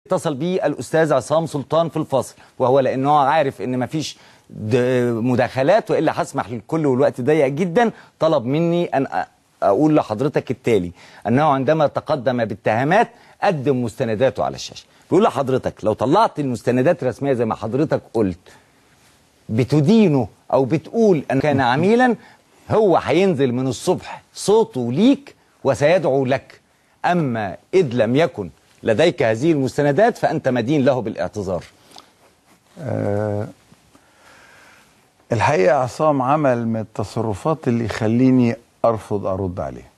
اتصل بيه الأستاذ عصام سلطان في الفصل، وهو لأنه عارف إن مفيش مداخلات وإلا هسمح للكل والوقت ضيق جدا، طلب مني أن أقول لحضرتك التالي: أنه عندما تقدم باتهامات قدم مستنداته على الشاشة. بيقول لحضرتك لو طلعت المستندات الرسمية زي ما حضرتك قلت بتدينه أو بتقول أنه كان عميلا، هو هينزل من الصبح صوته ليك وسيدعو لك. أما إذ لم يكن لديك هذه المستندات فأنت مدين له بالاعتذار. الحقيقة عصام عمل من التصرفات اللي يخليني أرفض أرد عليه.